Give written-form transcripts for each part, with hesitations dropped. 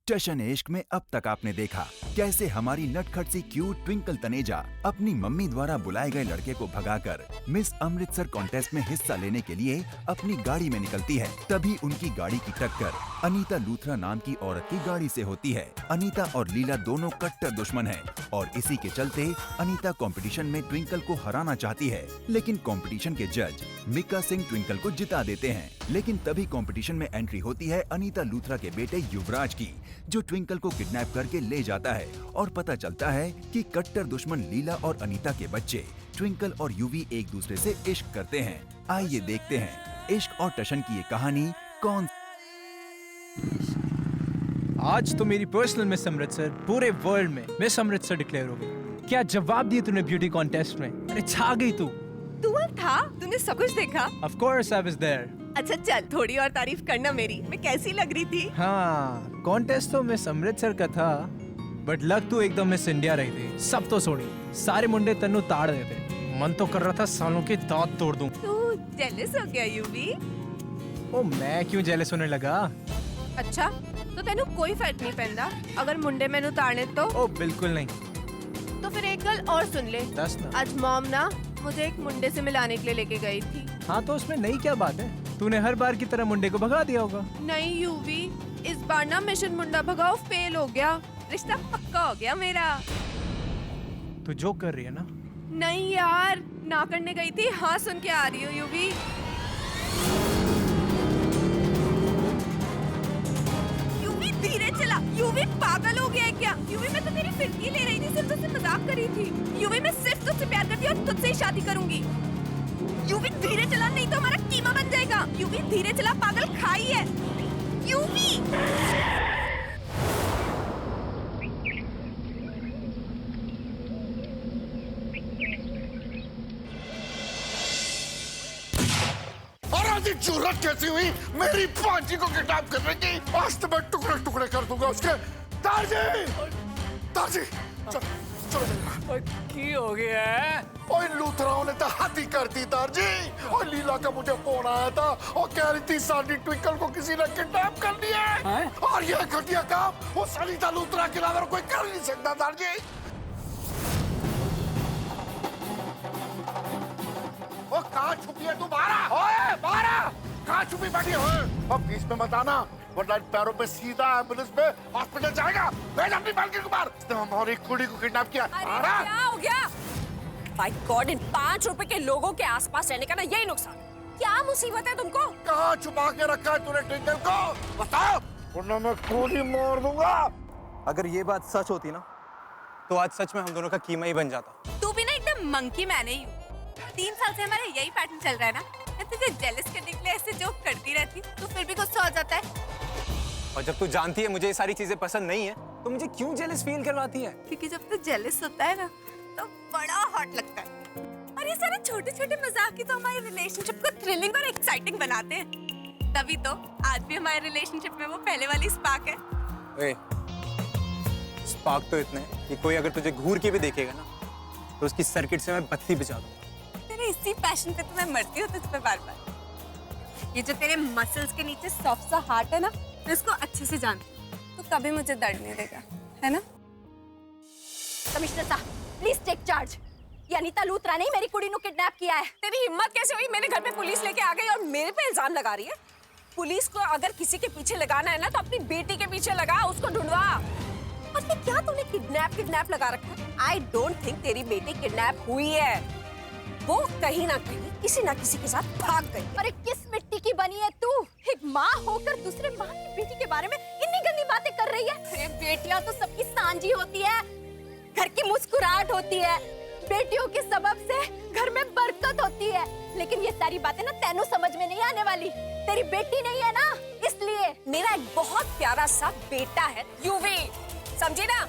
जशन इश्क में अब तक आपने देखा कैसे हमारी नटखट सी क्यूट ट्विंकल तनेजा अपनी मम्मी द्वारा बुलाए गए लड़के को भगाकर मिस अमृतसर कॉन्टेस्ट में हिस्सा लेने के लिए अपनी गाड़ी में निकलती है। तभी उनकी गाड़ी की टक्कर अनीता लूथरा नाम की औरत की गाड़ी से होती है। अनीता और लीला दोनों कट्टर दुश्मन हैं और इसी के चलते अनीता कंपटीशन में ट्विंकल को हराना चाहती है, लेकिन कंपटीशन के जज मिक्का सिंह ट्विंकल को जिता देते हैं। लेकिन तभी कंपटीशन में एंट्री होती है अनीता लूथरा के बेटे युवराज की, जो ट्विंकल को किडनैप करके ले जाता है और पता चलता है कि कट्टर दुश्मन लीला और अनीता के बच्चे ट्विंकल और यूवी एक दूसरे से इश्क करते हैं। आइए देखते हैं इश्क और टशन की ये कहानी कौन। आज तो मेरी पर्सनल मिस अमृतसर पूरे वर्ल्ड में मिस अमृतसर डिक्लेयर हो गई। क्या जवाब दिए तूने ब्यूटी कॉन्टेस्ट में? अरे छा गई तू। तू था? तूने सब कुछ देखा? Of course I was there. अच्छा चल, थोड़ी और तारीफ करना मेरी। मैं कैसी लग रही थी? हाँ, कॉन्टेस्ट तो मिस अमृतसर का था, बट लग तू एकदम मिस इंडिया रही थी। सब तो सोनी, सारे मुंडे तन्नू ताड़ रहे थे। मन तो कर रहा था सालों के दांत तोड़ दूं। तू जेलस हो गया यूवी? ओ मैं क्यों जेलस होने लगा? अच्छा, तो तेनू कोई फर्क नहीं पैंदा अगर मुंडे मैनू ताड़ने तो? ओ बिल्कुल नहीं। तो फिर एक गल और सुन ले। दस ना। आज मॉम ना मुझे एक मुंडे से मिलाने के लिए लेके गई थी। हाँ तो उसमें नई क्या बात है? तूने हर बार की तरह मुंडे को भगा दिया होगा। नहीं यूवी, इस बार ना मिशन मुंडा भगाओ फेल हो गया। रिश्ता पक्का हो गया मेरा। तू जोक कर रही है ना? नहीं यार, ना करने गई थी, हाँ सुन के आ रही हूँ यूवी। यूवी धीरे चला। यूवी पागल हो गया है क्या? यूवी मैं तो तेरी फिरकी ले रही थी, सिर्फ तुझसे मजाक कर रही थी। यूवी मैं सिर्फ तुझसे प्यार करती हूँ और तुझसे ही शादी करूंगी। यूवी धीरे चला, नहीं तो हमारा कीमा बन जाएगा। यूवी धीरे चला, पागल खाई है। यूवी जरूरत कैसी हुई मेरी भांजी को किडनैप करने की? आज तो मैं टुकड़े टुकड़े कर दूंगा उसके। तारजी, तारजी, चलो की हो गया है? ओए लूथराओं ने तो हाथी कर दी तारजी। और लीला का मुझे फोन आया था और कह रही थी साडी ट्विंकल को किसी ने किडनैप कर लिया है। और यह घटिया काम उस अनीता लूथरा के अलावा कोई कर नहीं सकता तारजी। ओ कहाँ छुपी है तू? बाहर ओए बाहर कहाँ छुपी बैठी है? अब बीच में मत आना वरना पैरों पे सीधा एम्बुलेंस में हॉस्पिटल जाएगा। भेज अपनी बालकनी को बाहर। इसने हमारी कुड़ी को किडनैप किया। क्या हो गया? बाय गॉड, इन 5 रुपए के लोगों के आसपास रहने का ना यही नुकसान। क्या मुसीबत है तुमको? कहाँ छुपा के रखा है तूने ट्विंकल को? बताओ वरना मैं गोली मार दूंगा। अगर ये बात सच होती ना तो आज सच में हम दोनों का कीमा ही बन जाता। तू भी ना एकदम मंकी मैन ही हूँ। 3 साल से हमारा यही पैटर्न चल रहा है ना। मैं तुझे जेलस करने के लिए ऐसे जोक करती रहती, तो फिर भी गुस्सा हो जाता है। और जब तू जानती है मुझे ये सारी चीजें पसंद नहीं है तो मुझे क्यों जेलस फील करवाती है? क्योंकि जब तू जेलस होता है ना तो बड़ा हॉट लगता है। और ये सारे छोटे छोटे मजाक ही तो हमारे रिलेशनशिप को थ्रिलिंग और एक्साइटिंग बनाते हैं। तभी तो आज भी हमारे रिलेशनशिप में वो पहले वाली स्पार्क है। ओए, स्पार्क तो इतने हैं कि कोई अगर तुझे घूर के भी देखेगा ना तो उसकी सर्किट से मैं बत्ती बुझा दूंगा। तेरे इसी पैशन पे तो मैं मरती हूँ तुझ पे बार बार। ये जो तेरे मसल्स के नीचे सॉफ्ट सा हार्ट है ना, मैं इसको अच्छे से जानती हूँ, तो कभी मुझे दर्द नहीं देगा, है ना? कमिश्नर साहब, प्लीज टेक चार्ज। ये अनीता लूथरा ने मेरी कुड़ी को किडनैप किया है। तेरी हिम्मत कैसे हुई? मेरे घर पे पुलिस लेके आ गई और मेरे पे इल्जाम लगा रही है। पुलिस को अगर किसी के पीछे लगाना है ना तो अपनी बेटी के पीछे लगा, उसको ढूंढवा। और ये क्या तूने किडनैप लगा रखा है? आई डोंट थिंक तेरी बेटी किडनैप हुई है। वो कहीं ना कहीं किसी ना किसी के साथ भाग गई। अरे किस मिट्टी की बनी है तू? एक माँ होकर दूसरे माँ की बेटी के बारे में इतनी गंदी बातें कर रही है। अरे बेटियां तो सबकी सांझी होती है, घर की मुस्कुराहट होती है, बेटियों के सबब से घर में बरकत होती है। लेकिन ये सारी बातें ना तेनू समझ में नहीं आने वाली। तेरी बेटी नहीं है ना, इसलिए। मेरा एक बहुत प्यारा सा बेटा है यूवी, समझी ना?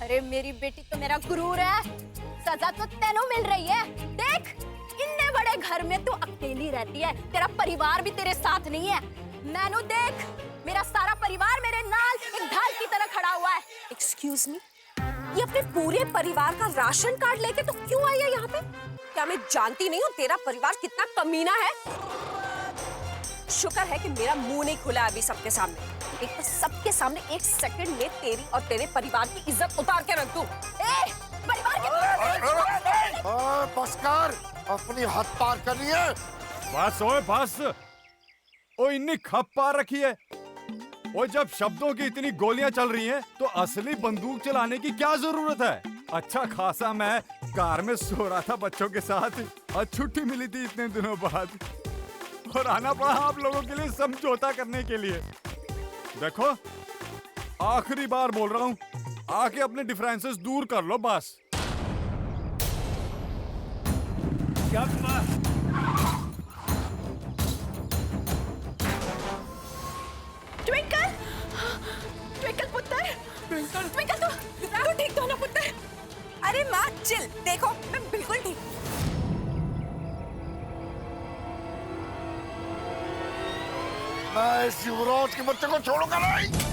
अरे मेरी बेटी तो मेरा गुरूर है। सजा तो तेनू मिल रही है। देख, इतने बड़े घर में तू अकेली रहती है, तेरा परिवार भी तेरे साथ नहीं है। नैनू देख, मेरा सारा परिवार मेरे नाल एक ढाल की तरह खड़ा हुआ है। एक्सक्यूज मी, ये अपने पूरे परिवार का राशन कार्ड लेके तो क्यों आई है यहाँ पे? क्या मैं जानती नहीं हूँ तेरा परिवार कितना कमीना है? शुक्र है कि मेरा मुंह नहीं खुला अभी सबके सामने। एक तो सबके सामने एक सेकंड में तेरी और तेरे परिवार की इज्जत उतार के रख दूं। परिवार की बस कर, अपनी हद पार कर लिए। बस ओए बस। ओ इतनी खप पार रखी है। ओ जब शब्दों की इतनी गोलियां चल रही हैं, तो असली बंदूक चलाने की क्या जरूरत है? अच्छा खासा मैं कार में सो रहा था बच्चों के साथ और छुट्टी मिली थी इतने दिनों बाद, और आना पड़ा आप लोगों के लिए समझौता करने के लिए। देखो आखिरी बार बोल रहा हूँ, आके अपने डिफरेंसेस दूर कर लो बस। क्या ट्विंकल, ट्विंकल पुत्र, ट्विंकल तू ठीक तो ना पुत्र? अरे माँ चिल, देखो मैं बिल्कुल ठीक। मैं इस युवराज के बच्चे को छोड़ूंगा नहीं।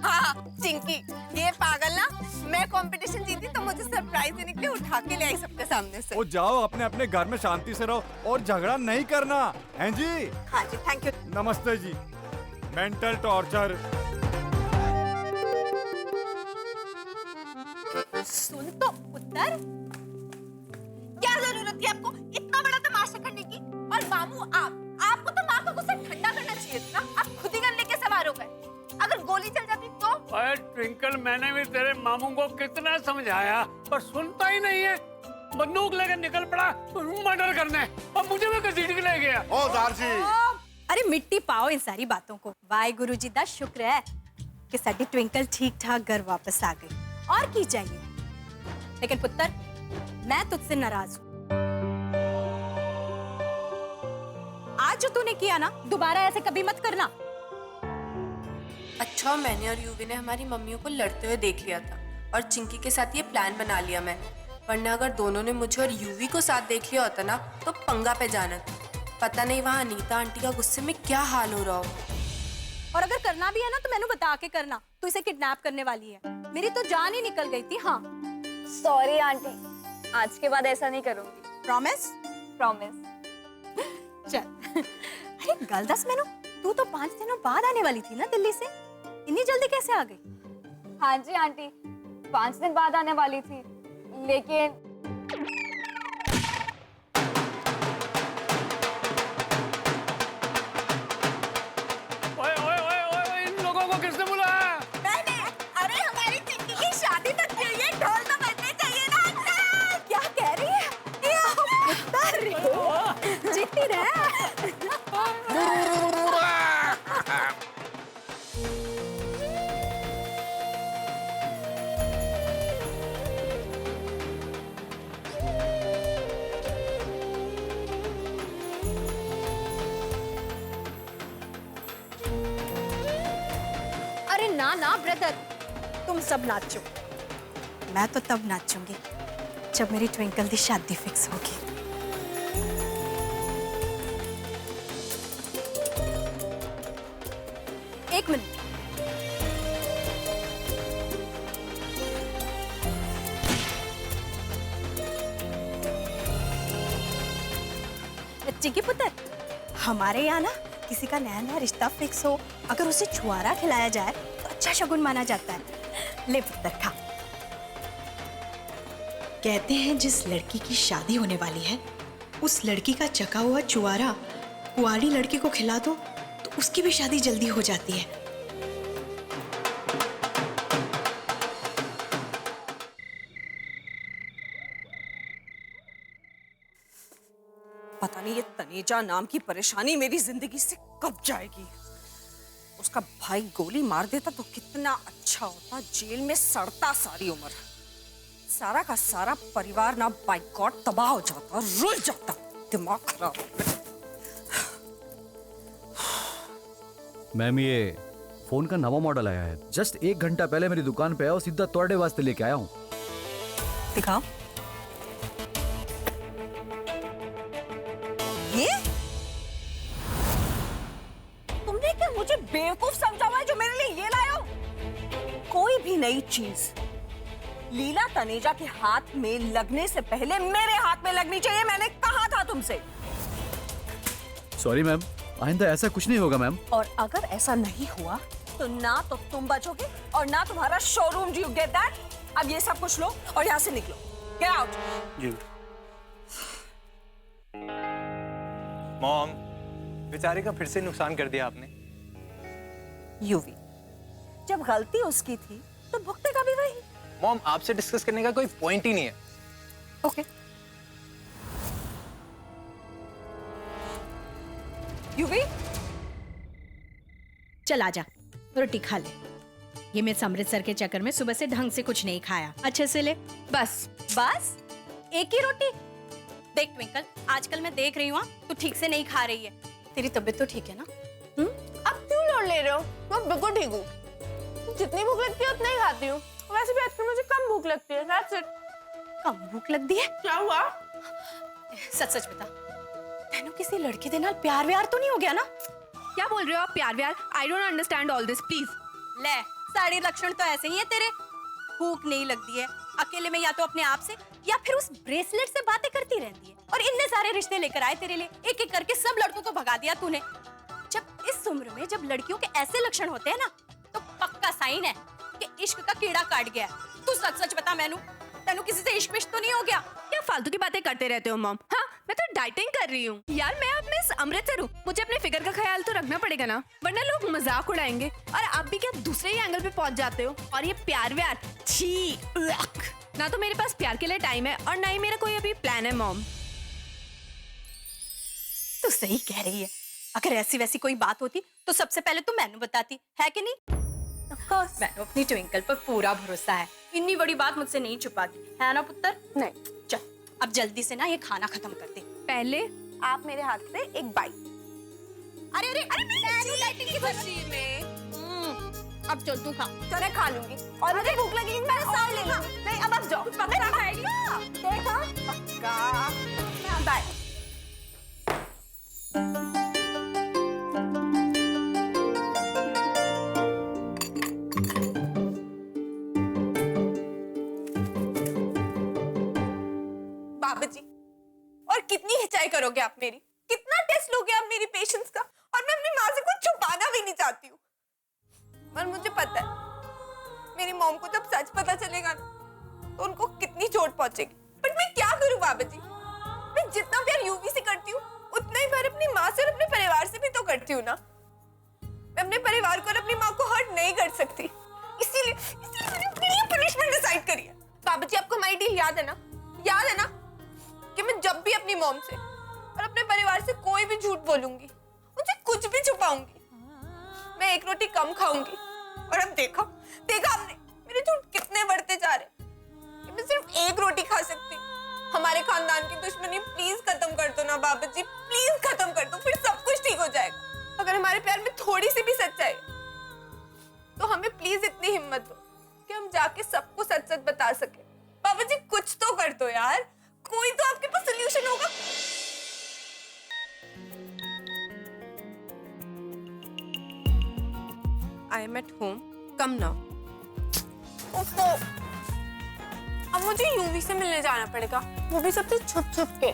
हाँ चिंकी, ये पागल ना, मैं कंपटीशन जीती तो मुझे सरप्राइज देने के लिए उठा के ले आई सबके सामने से। ओ जाओ अपने अपने घर में शांति से रहो और झगड़ा नहीं करना, हैं जी? हाँ जी, थैंक यू। नमस्ते जी। Mental torture. सुन तो पुत्र, क्या जरूरत थी आपको इतना बड़ा तमाशा करने की? और मामू आपको तो माँ का गुस्सा ठंडा करना चाहिए था ना, आप खुद ही गन लेके सवार हो गए। अगर गोली चल जाती तो? अरे ट्विंकल, मैंने भी तेरे मामू को कितना समझाया पर सुनता ही नहीं है। बंदूक लेकर निकल पड़ा मर्डर करने, और मुझे भी घसीट ले गया। ओ दारजी, अरे मिट्टी पाओ इन सारी बातों को। वाहे गुरु जी दा शुक्र है कि साडी ट्विंकल ठीक ठाक घर वापस आ गई। और की चाहिए? लेकिन पुत्र, मैं तुझसे नाराज हूँ। आज जो तूने किया ना, दोबारा ऐसे कभी मत करना। अच्छा, मैंने और यूवी ने हमारी मम्मियों को लड़ते हुए देख लिया था और चिंकी के साथ ये प्लान बना लिया मैंने। वरना अगर दोनों ने मुझे और यूवी को साथ देख लिया होता ना, तो पंगा पे जाना था। पता नहीं वहाँ अनीता आंटी का गुस्से में क्या हाल हो रहा हो। और अगर करना भी है ना तो मैंने बता के करना। तू इसे किडनैप करने वाली है। मेरी तो जान ही निकल गई थी। हाँ सॉरी आंटी, आज के बाद ऐसा नहीं करूंगी। प्रॉमिस? प्रॉमिस। चल। अरे गल दस मैनू, तू तो 5 दिनों बाद आने वाली थी ना दिल्ली से, इतनी जल्दी कैसे आ गई? हाँ जी आंटी, 5 दिन बाद आने वाली थी, लेकिन ओए ओए ओए ओए, इन लोगों को किसने बुलाया? नहीं, अरे हमारी चिंकी की शादी तक के लिए ढोल तो बजने चाहिए ना अंकल। क्या कह रही है? जीती रहे। अरे ना ना ब्रदर, तुम सब नाचो। मैं तो तब नाचूंगी जब मेरी ट्विंकल की शादी फिक्स होगी। एक मिनट। चिंकी पुत्र, हमारे यहाँ ना किसी का नया नया रिश्ता फिक्स हो, अगर उसे छुआरा खिलाया जाए तो अच्छा शगुन माना जाता है। ले पुत्र खा। कहते हैं जिस लड़की की शादी होने वाली है, उस लड़की का चका हुआ चुआरा कुंवारी लड़की को खिला दो तो उसकी भी शादी जल्दी हो जाती है। पता नहीं ये तनेजा नाम की परेशानी मेरी जिंदगी से कब जाएगी। उसका भाई गोली मार देता तो कितना अच्छा होता, जेल में सड़ता सारी उम्र। सारा का सारा परिवार ना बाय गॉड तबाह हो जाता, रुल जाता, दिमाग खराब हो गया। मैम ये फोन का नवा मॉडल आया है, जस्ट 1 घंटा पहले मेरी दुकान पे आया और सीधा तोड़े वास्ते लेके आया हूँ। दिखाओ। ये तुमने क्या मुझे बेवकूफ समझा हुआ है जो मेरे लिए ये लाए हो? कोई भी नई चीज लीला तनेजा के हाथ में लगने से पहले मेरे हाथ में लगनी चाहिए। मैंने कहा था तुमसे। सॉरी मैम, आइंदा ऐसा कुछ नहीं होगा मैम। और अगर ऐसा नहीं हुआ तो ना तो तुम बचोगे और ना तुम्हारा showroom. Do you get that? अब ये सब कुछ लो और यहाँ से निकलो। Get out. जी मॉम, बेचारे का फिर से नुकसान कर दिया आपने। यूवी, जब गलती उसकी थी तो भुगतेगा भी वही। मॉम, आपसे डिस्कस करने का कोई पॉइंट ही नहीं है। ओके। यूवी, चल आजा, रोटी खा ले। ये मिस अमृतसर के चक्कर में सुबह से ढंग से कुछ नहीं खाया। अच्छे से ले। बस बस एक ही रोटी। देख ट्विंकल, आजकल मैं देख रही हूँ तू ठीक से नहीं खा रही है। तेरी तबीयत तो ठीक है ना? अब क्यों लोड ले रहे हो? मैं बिल्कुल ठीक हूँ। जितनी भूख लगती है उतना ही खाती हूँ। वैसे भी आजकल मुझे कम भूख लगती है। That's it। कम भूख लगती है? क्या हुआ? सच सच बता, तेनू किसी लड़के दे नाल प्यार व्यार तो नहीं हो गया ना? क्या बोल रहे हो आप? प्यार व्यार? I don't understand all this, please। ले, सारे लक्षण तो ऐसे ही है तेरे। भूख नहीं लगती है, अकेले में या तो अपने आप से या फिर उस ब्रेसलेट से बातें करती रहती है। और इतने सारे रिश्ते लेकर आए तेरे लिए, एक एक करके सब लड़कों को भगा दिया तूने। जब इस उम्र में जब लड़कियों के ऐसे लक्षण होते हैं ना, तो पक्का साइन है कि इश्क का कीड़ा काट गया है। तू सच सच बता मैनू, तेनू किसी से इश्क विश्क तो नहीं हो गया? क्या फालतू की बातें करते रहते हो मॉम? हाँ, मैं तो डाइटिंग कर रही हूँ। यार मैं अब मिस अमृतसर हूँ, मुझे अपने फिगर का ख्याल तो रखना पड़ेगा ना, वरना लोग मजाक उड़ाएंगे। और आप भी क्या दूसरे ही एंगल पे पहुंच जाते हो। और ये प्यार व्यार, छी, ना तो मेरे पास प्यार के लिए टाइम है और ना ही मेरा कोई अभी प्लान है मॉम। तू सही कह रही है। अगर ऐसी वैसी कोई बात होती तो सबसे पहले तू मैनू बताती, है कि नहीं? Of course. मैनू अपनी ट्विंकल पर पूरा भरोसा है। इतनी बड़ी बात मुझसे नहीं छुपाती, है ना पुत्र? नहीं। चल अब जल्दी से ना ये खाना खत्म कर दे। पहले आप मेरे हाथ से एक बाइट। अरे अरे अरे मैनू लाइटिंग की खुशी में। अब चल तू खा। तो मैं खा लूंगी और मुझे भूख लगेगी मैं साथ ले लूंगी। नहीं अब आप जाओ। पक्का खाएगी? देखा? पक्का। बाय। बाबाजी, और कितनी हिचाई करोगे आप मेरी? कितना टेस्ट लोगे आप मेरी पेशेंस का? और मैं अपनी माँ से कुछ छुपाना भी नहीं चाहती हूँ। और मुझे पता है मेरी मॉम को जब सच पता चलेगा ना तो उनको कितनी चोट पहुंचेगी। बट मैं क्या करूँ बाबाजी? मैं जितना प्यार यूवी से करती हूँ उतना ही प्यार अपनी माँ से और अपने परिवार से भी तो करती हूँ ना। मैं अपने परिवार को और अपनी माँ को हर्ट नहीं कर सकती, इसीलिए मैंने अपने लिए पनिशमेंट डिसाइड करी है। बाबाजी, आपको हमारी डील याद है ना? याद है ना कि मैं जब भी अपनी मॉम से और अपने परिवार से कोई भी झूठ बोलूंगी, मुझे कुछ भी छुपाऊंगी, मैं एक रोटी कम खाऊंगी। और अब देखा आपने मेरे झूठ कितने बढ़ते जा रहे कि मैं सिर्फ एक रोटी खा सकती हूँ। हमारे खानदान की दुश्मनी प्लीज खत्म कर दो ना बाबाजी, प्लीज खत्म कर दो, फिर सब कुछ ठीक हो जाएगा। अगर हमारे प्यार में थोड़ी सी भी सच्चाई तो हमें प्लीज इतनी हिम्मत दो कि हम जाके सबको सच सच बता सके। बाबाजी कुछ तो कर दो यार, कोई तो आपके पास सॉल्यूशन होगा। I am at home. Come now. ओफो, अब मुझे यूवी से मिलने जाना पड़ेगा, वो भी सबसे छुप छुप के।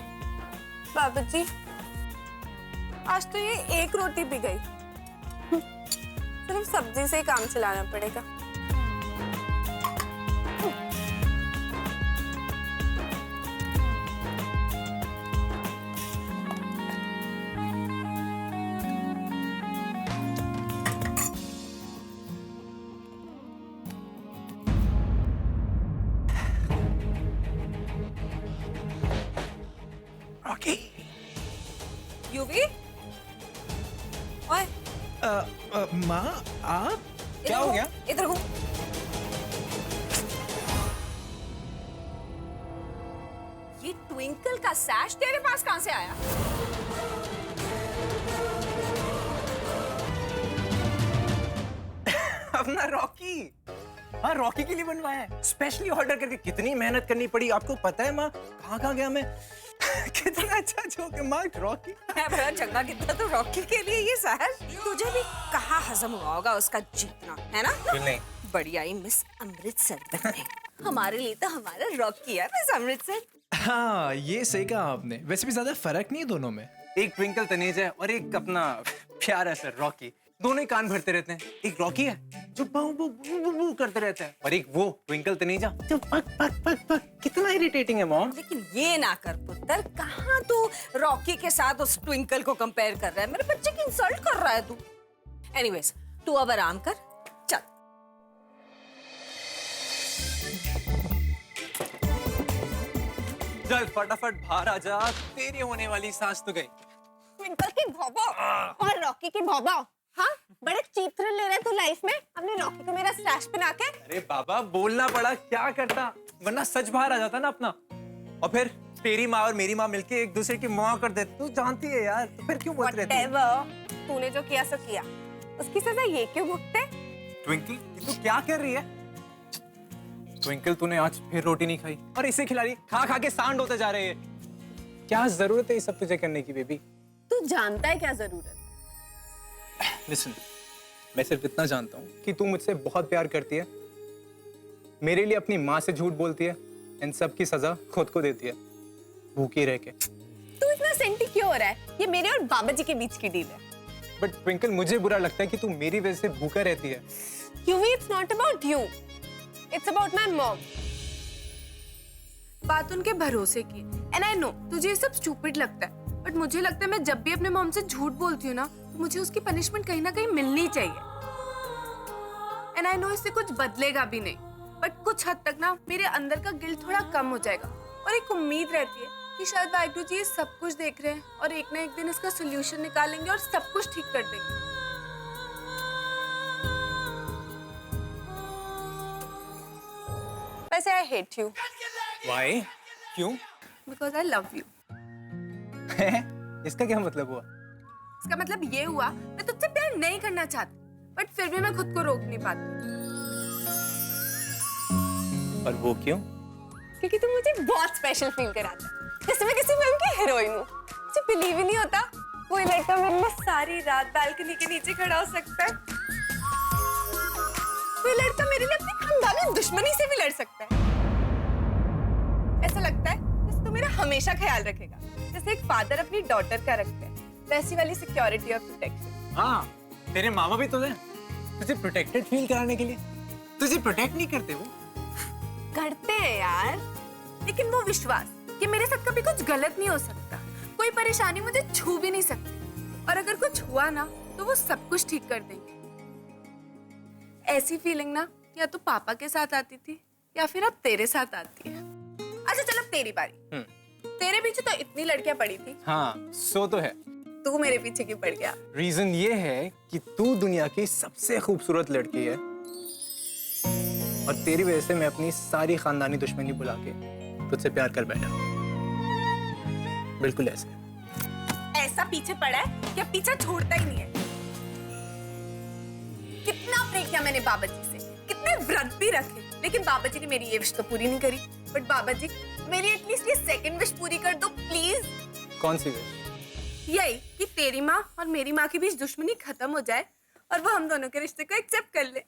बाबाजी, आज तो ये एक रोटी भी गई। सिर्फ सब्जी से ही काम चलाना पड़ेगा। यूवी, ओए, माँ आप? क्या हो गया? इधर घूम। ये ट्विंकल का सैश तेरे पास कहां से आया? अपना रॉकी। हाँ, रॉकी के लिए बनवाया है, स्पेशली ऑर्डर करके। कितनी मेहनत करनी पड़ी आपको पता है माँ? कहाँ कहाँ गया मैं? कितना अच्छा जोक है मार्क रॉकी। है बड़ा चंगा कितना तो रॉकी के लिए ये शहर। तुझे भी कहाँ हजम हुआ होगा उसका जीतना, है ना? नहीं बढ़िया ही मिस अमृतसर बनने। हमारे लिए तो हमारा रॉकी है मिस अमृतसर। हाँ ये सही कहा आपने। वैसे भी ज्यादा फर्क नहीं है दोनों में। एक ट्विंकल तनेजा है और एक अपना प्यारा सा रॉकी, दोनों ही कान भरते रहते हैं। एक रॉकी है जो बू बू बू बू बू करते रहता है और एक वो ट्विंकल तनेजा जो पक पक पक पक। कितना इरिटेटिंग है मॉम। लेकिन ये ना कर पुत्र, कहाँ तू रॉकी के साथ उस ट्विंकल को कंपेयर कर रहा है? मेरे बच्चे की इंसल्ट कर रहा है तू। एनीवेज तू अब आराम कर, चल। चल फटाफट बाहर आ जा, तेरी होने वाली सांस तो गई। ट्विंकल की भौबा और रॉकी की भौबा। हाँ बड़े चीप थ्रिल ले रहे तू लाइफ में अपने रॉकी को मेरा स्लैश पहना के। अरे बाबा बोलना पड़ा, क्या करता, वरना सच बाहर आ जाता ना अपना। और फिर तेरी माँ और मेरी माँ मिलके एक दूसरे की मौत कर देते। तू जानती है यार, तो फिर क्यों बोलती रहती है? Whatever, तूने जो किया सो किया, उसकी सजा ये क्यों भुगते? ट्विंकल तू क्या कर रही है? ट्विंकल तूने आज फिर रोटी नहीं खाई और इसे खिला रही, खा खा के सांड होते जा रहे हैं। क्या जरूरत है ये सब तुझे करने की बेबी? तू जानता है क्या जरूरत है? लिसन, मैं सिर्फ इतना जानता हूँ कि तू मुझसे बहुत प्यार करती है, मेरे लिए अपनी माँ से झूठ बोलती है, इन सब की सजा खुद को देती है भूखी रह के। तू इतना सेंटी क्यों हो रहा है? ये मेरे और बाबा जी के बीच की डील है। बट ट्विंकल मुझे बुरा लगता है कि तू मेरी वजह से भूखा रहती है। Yuvi, it's not about you. It's about my mom. बात उनके भरोसे की। एंड आई नो तुझे ये सब स्टूपिड लगता है, बट मुझे लगता है मैं जब भी अपने मॉम से झूठ बोलती हूँ ना, तो मुझे उसकी पनिशमेंट कहीं ना कहीं मिलनी चाहिए। एंड आई नो इससे कुछ बदलेगा भी नहीं, बट कुछ हद तक ना मेरे अंदर का गिल्ट थोड़ा कम हो जाएगा और एक उम्मीद रहती है कि शायद वाहिगुरु जी ये सब कुछ देख रहे हैं और एक ना एक दिन इसका सोल्यूशन निकालेंगे और सब कुछ ठीक कर देंगे। वैसे I hate you. Why? क्यों? Because I love you. इसका क्या मतलब हुआ? इसका मतलब ये हुआ मैं तुझसे प्यार नहीं करना चाहती, बट फिर भी मैं खुद को रोक नहीं पाती। और वो क्यों? क्योंकि तू मुझे बहुत स्पेशल फील कराता है, जैसे मैं किसी फिल्म की हीरोइन हूँ। मुझे बिलीव ही नहीं होता कोई लड़का मेरे लिए सारी रात बालकनी के नीचे खड़ा हो सकता है। कोई लड़का मेरे लिए अपनी खानदानी दुश्मनी से भी लड़ सकता है। ऐसा लगता है जैसे तू मेरा हमेशा ख्याल रखेगा, जैसे एक फादर अपनी डॉटर का रखता है, वैसी वाली सिक्योरिटी और प्रोटेक्शन। हाँ, तेरे मामा भी तो हैं, तुझे प्रोटेक्टेड फील कराने के लिए। तुझे प्रोटेक्ट नहीं करते वो? करते हैं यार, लेकिन वो विश्वास कि मेरे साथ कभी कुछ गलत नहीं हो सकता, कोई परेशानी मुझे छू भी नहीं सकती, और अगर कुछ हुआ ना तो वो सब कुछ ठीक कर देंगे। ऐसी फीलिंग ना या तो पापा के साथ आती थी या फिर अब तेरे साथ आती है। अच्छा चल अब तेरी बारी। तेरे पीछे तो इतनी लड़कियां पड़ी थी। हाँ, सो तो है। तू मेरे पीछे क्यों पड़ गया? रीजन ये है कि तू दुनिया की सबसे खूबसूरत लड़की है और तेरी वजह से मैं अपनी सारी खानदानी दुश्मनी भुला के तुझसे प्यार कर बैठा। बिल्कुल ऐसे। ऐसा पीछे पड़ा है कि पीछा छोड़ता ही नहीं है। कितना प्रे किया मैंने बाबा जी से, कितने व्रत भी रखे, लेकिन बाबा जी ने मेरी ये विश तो पूरी नहीं करी। बट बाबा जी मेरी एटलीस्ट ये सेकंड विश पूरी कर दो प्लीज। कौन सी विश? यही कि तेरी माँ और मेरी माँ के बीच दुश्मनी खत्म हो जाए और वो हम दोनों के रिश्ते को एक्सेप्ट कर ले।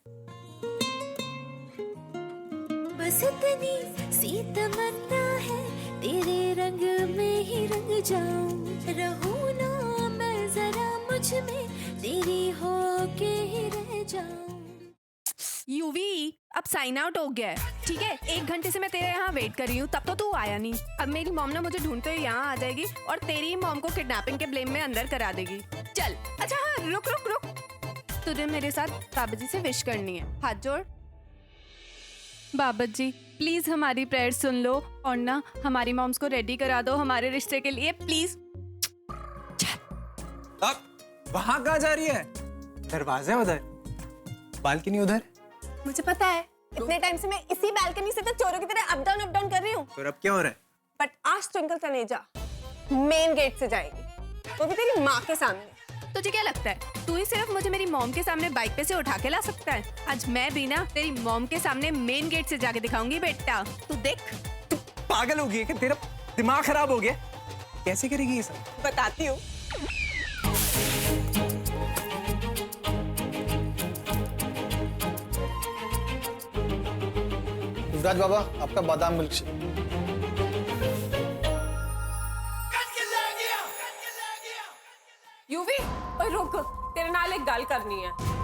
बस इतनी सी तमन्ना है, तेरे रंग में ही रंग जाऊं, रहूं ना मैं जरा मुझ में, तेरी होके ही रह जाऊं। यूवी अब साइन आउट हो गया है, ठीक है? 1 घंटे से मैं तेरे यहाँ वेट कर रही हूँ, तब तो तू आया नहीं। अब मेरी मॉम ना मुझे ढूंढते हुए यहाँ आ जाएगी और तेरी मॉम को किडनैपिंग के ब्लेम में अंदर करा देगी। चल। अच्छा हाँ, रुक रुक रुक, तुझे मेरे साथ बाबा जी से विश करनी है। हाथ जोड़। बाबा जी प्लीज हमारी प्रेयर सुन लो और ना हमारी मॉम्स को रेडी करा दो हमारे रिश्ते के लिए प्लीज। अब वहां कहाँ जा रही है? दरवाजा उधर, बालकनी उधर। मुझे पता है, इतने टाइम से मैं इसी बालकनी से तो चोरों की तरह अप डाउन कर रही हूँ। और अब क्या हो रहा है? बट आज ट्विंकल तनेजा मेन गेट से जाएगी, वो भी तेरी माँ के सामने। तुझे क्या लगता है तू ही सिर्फ मुझे मेरी मॉम के सामने बाइक पे से उठा के ला सकता है? आज मैं भी ना तेरी मॉम के सामने मेन गेट से जाके दिखाऊंगी बेटा, तू देख। तू पागल हो गई है कि तेरा दिमाग खराब हो गया? कैसे करेगी ये सब? बताती हूँ। युवराज बाबा, आपका बादाम मिल्क शेक। यूवी, ओए रुक, तेरे नाल एक गल करनी है।